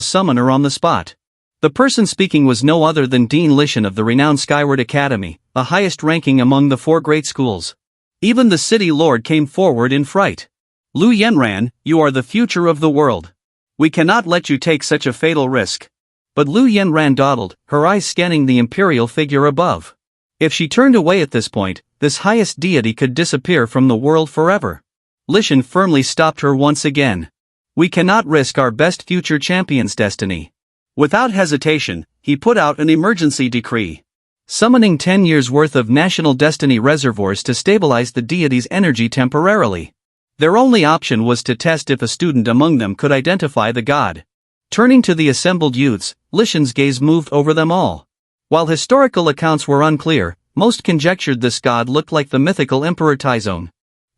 summoner on the spot. The person speaking was no other than Dean Lishan of the renowned Skyward Academy, the highest ranking among the 4 great schools. Even the city lord came forward in fright. Lu Yenran, you are the future of the world. We cannot let you take such a fatal risk. But Lu Yenran dawdled, her eyes scanning the imperial figure above. If she turned away at this point, this highest deity could disappear from the world forever. Lishan firmly stopped her once again. We cannot risk our best future champion's destiny. Without hesitation, he put out an emergency decree, summoning 10 years' worth of national destiny reservoirs to stabilize the deity's energy temporarily. Their only option was to test if a student among them could identify the god. Turning to the assembled youths, Lishan's gaze moved over them all. While historical accounts were unclear, most conjectured this god looked like the mythical Emperor Taizong.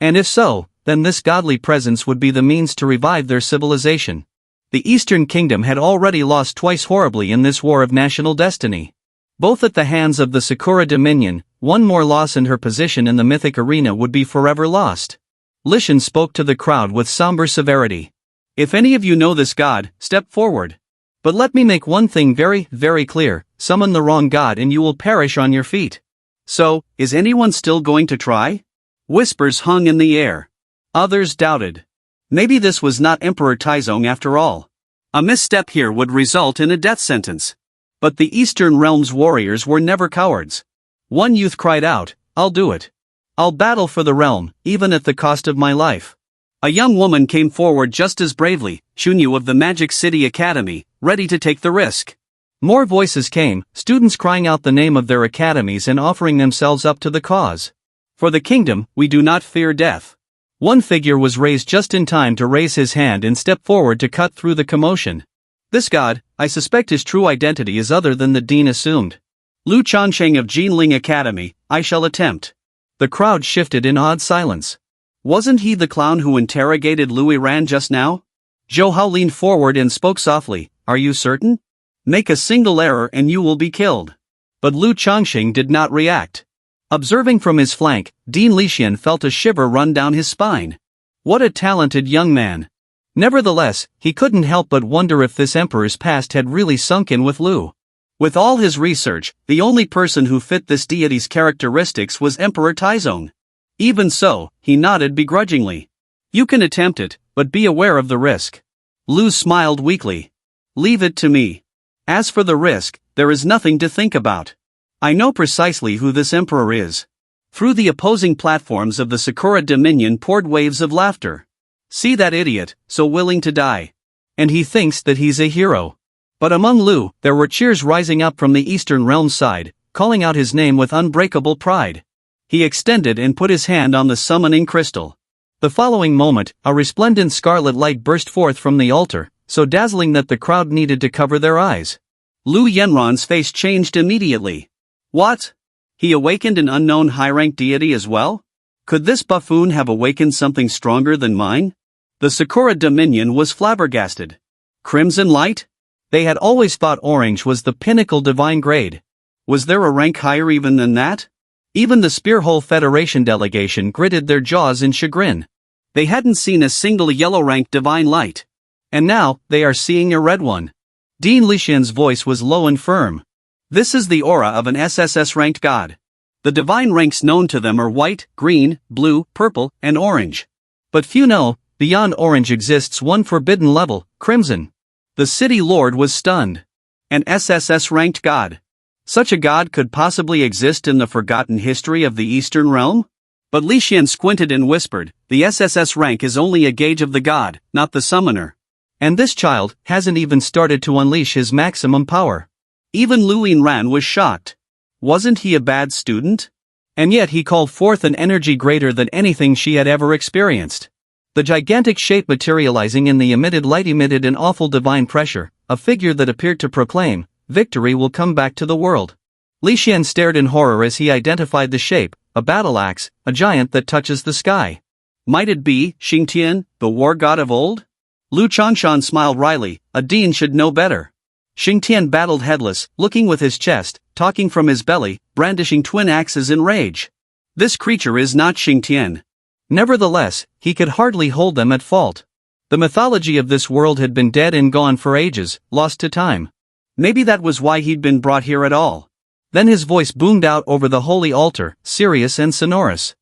And if so, then this godly presence would be the means to revive their civilization. The Eastern Kingdom had already lost twice horribly in this war of national destiny. Both at the hands of the Sakura Dominion, one more loss and her position in the mythic arena would be forever lost. Lishan spoke to the crowd with somber severity. If any of you know this god, step forward. But let me make one thing very, very clear, summon the wrong god and you will perish on your feet. So, is anyone still going to try? Whispers hung in the air. Others doubted. Maybe this was not Emperor Taizong after all. A misstep here would result in a death sentence. But the Eastern Realm's warriors were never cowards. One youth cried out, I'll do it. I'll battle for the realm, even at the cost of my life. A young woman came forward just as bravely, Shunyu of the Magic City Academy, ready to take the risk. More voices came, students crying out the name of their academies and offering themselves up to the cause. For the kingdom, we do not fear death. One figure was raised just in time to raise his hand and step forward to cut through the commotion. This god, I suspect his true identity is other than the dean assumed. Lu Changsheng of Jinling Academy, I shall attempt. The crowd shifted in awed silence. Wasn't he the clown who interrogated Lu Yiran just now? Zhou Hao leaned forward and spoke softly, are you certain? Make a single error and you will be killed. But Lu Changsheng did not react. Observing from his flank, Dean Lishan felt a shiver run down his spine. What a talented young man. Nevertheless, he couldn't help but wonder if this emperor's past had really sunk in with Lu. With all his research, the only person who fit this deity's characteristics was Emperor Taizong. Even so, he nodded begrudgingly. You can attempt it, but be aware of the risk. Lu smiled weakly. Leave it to me. As for the risk, there is nothing to think about. I know precisely who this emperor is. Through the opposing platforms of the Sakura Dominion poured waves of laughter. See that idiot, so willing to die. And he thinks that he's a hero. But among Lu, there were cheers rising up from the Eastern Realm side, calling out his name with unbreakable pride. He extended and put his hand on the summoning crystal. The following moment, a resplendent scarlet light burst forth from the altar, so dazzling that the crowd needed to cover their eyes. Lu Yenran's face changed immediately. What? He awakened an unknown high-ranked deity as well? Could this buffoon have awakened something stronger than mine? The Sakura Dominion was flabbergasted. Crimson light? They had always thought orange was the pinnacle divine grade. Was there a rank higher even than that? Even the Spearhole Federation delegation gritted their jaws in chagrin. They hadn't seen a single yellow-ranked divine light. And now, they are seeing a red one. Dean Lishan's voice was low and firm. This is the aura of an SSS-ranked god. The divine ranks known to them are white, green, blue, purple, and orange. But few know, beyond orange exists one forbidden level, crimson. The city lord was stunned. An SSS-ranked god. Such a god could possibly exist in the forgotten history of the Eastern Realm? But Lishan squinted and whispered, the SSS rank is only a gauge of the god, not the summoner. And this child hasn't even started to unleash his maximum power. Even Lu Yenran was shocked. Wasn't he a bad student? And yet he called forth an energy greater than anything she had ever experienced. The gigantic shape materializing in the emitted light emitted an awful divine pressure, a figure that appeared to proclaim, victory will come back to the world. Lishan stared in horror as he identified the shape, a battle axe, a giant that touches the sky. Might it be Xingtian, the war god of old? Lu Changshan smiled wryly, a dean should know better. Xingtian battled headless, looking with his chest, talking from his belly, brandishing twin axes in rage. This creature is not Xingtian. Nevertheless, he could hardly hold them at fault. The mythology of this world had been dead and gone for ages, lost to time. Maybe that was why he'd been brought here at all. Then his voice boomed out over the holy altar, serious and sonorous.